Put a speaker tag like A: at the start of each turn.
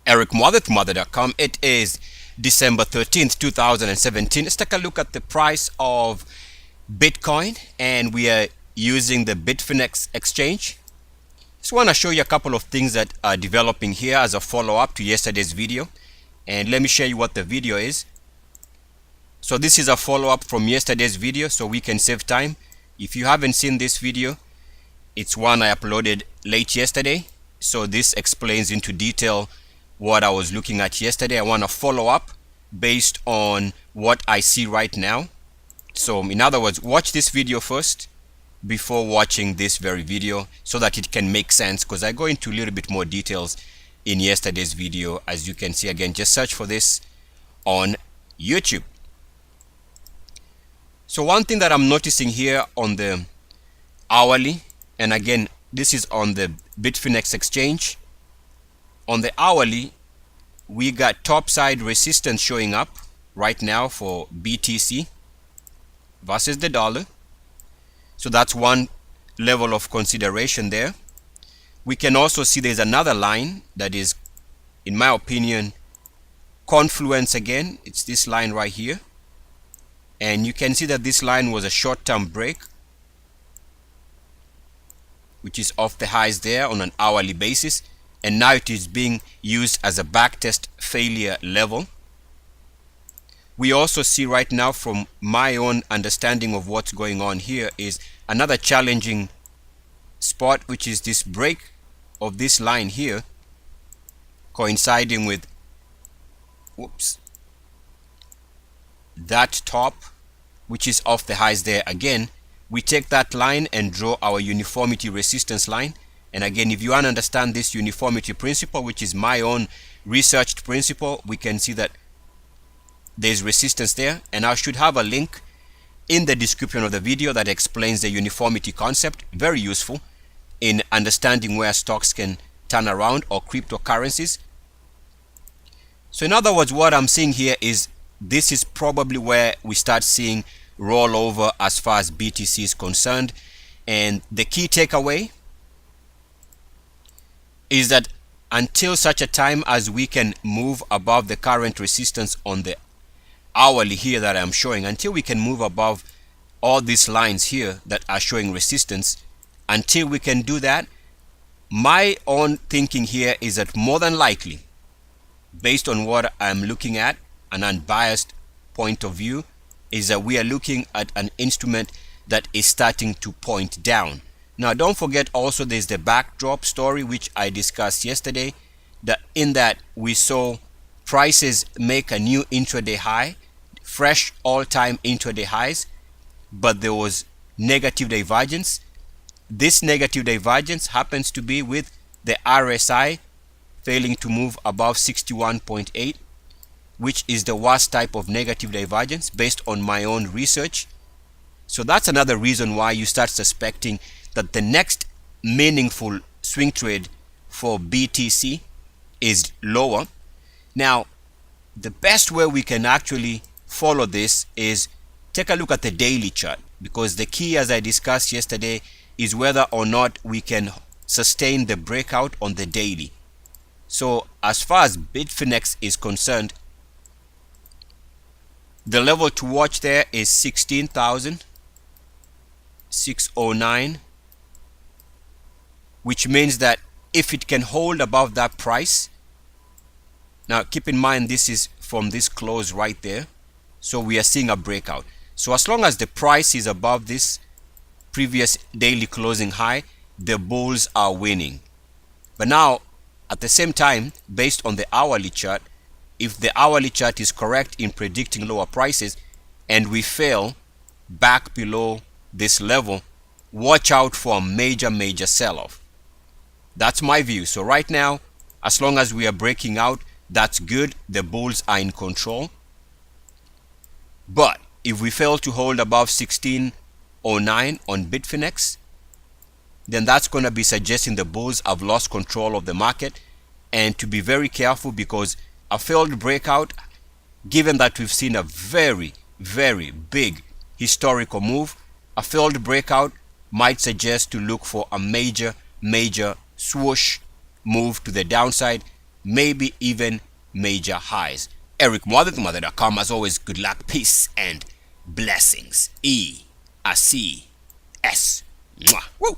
A: ericmother@mother.com. It is December 13th, 2017. Let's take a look at the price of Bitcoin, and we are using the BitFinex exchange. Just want to show you a couple of things that are developing here as a follow-up to yesterday's video, and let me show you what the video is. So this is a follow-up from yesterday's video, so we can save time. If you haven't seen this video, it's one I uploaded late yesterday, so this explains into detail what I was looking at yesterday. I want to follow up based on what I see right now. So in other words, watch this video first before watching this very video so that it can make sense, because I go into a little bit more details in yesterday's video. As you can see, again, just search for this on YouTube. So one thing that I'm noticing here on the hourly, and again, this is on the BitFinex exchange. On the hourly, we got topside resistance showing up right now for BTC versus the dollar. So that's one level of consideration there. We can also see there's another line that is, in my opinion, confluence again. It's this line right here. And you can see that this line was a short-term break, which is off the highs there on an hourly basis. And now it is being used as a backtest failure level. We also see right now, from my own understanding of what's going on here, is another challenging spot, which is this break of this line here, coinciding with that top, which is off the highs there. Again, we take that line and draw our uniformity resistance line. And again, if you want to understand this uniformity principle, which is my own researched principle, we can see that there's resistance there, and I should have a link in the description of the video that explains the uniformity concept. Very useful in understanding where stocks can turn around, or cryptocurrencies. So in other words, what I'm seeing here is this is probably where we start seeing rollover as far as BTC is concerned. And the key takeaway is that until such a time as we can move above the current resistance on the hourly here that I'm showing, until we can move above all these lines here that are showing resistance, until we can do that, my own thinking here is that more than likely, based on what I'm looking at, an unbiased point of view, is that we are looking at an instrument that is starting to point down. Now, don't forget also there's the backdrop story, which I discussed yesterday, that in that we saw prices make a new intraday high, fresh all-time intraday highs, but there was negative divergence. This negative divergence happens to be with the RSI failing to move above 61.8, which is the worst type of negative divergence based on my own research. So that's another reason why you start suspecting that the next meaningful swing trade for BTC is lower. Now, the best way we can actually follow this is take a look at the daily chart, because the key, as I discussed yesterday, is whether or not we can sustain the breakout on the daily. So as far as BitFinex is concerned, the level to watch there is 16,609, which means that if it can hold above that price, now keep in mind this is from this close right there, so we are seeing a breakout. So as long as the price is above this previous daily closing high, the bulls are winning. But now, at the same time, based on the hourly chart, if the hourly chart is correct in predicting lower prices and we fail back below this level, watch out for a major sell-off. That's my view. So right now, as long as we are breaking out, that's good. The bulls are in control. But if we fail to hold above 1609 on BitFinex, then that's going to be suggesting the bulls have lost control of the market, and to be very careful, because a failed breakout, given that we've seen a very big historical move, a failed breakout might suggest to look for a major swoosh move to the downside, maybe even major highs. Eric Mother.com. As always, good luck, peace, and blessings. E-A-C-S. Mwah. Woo.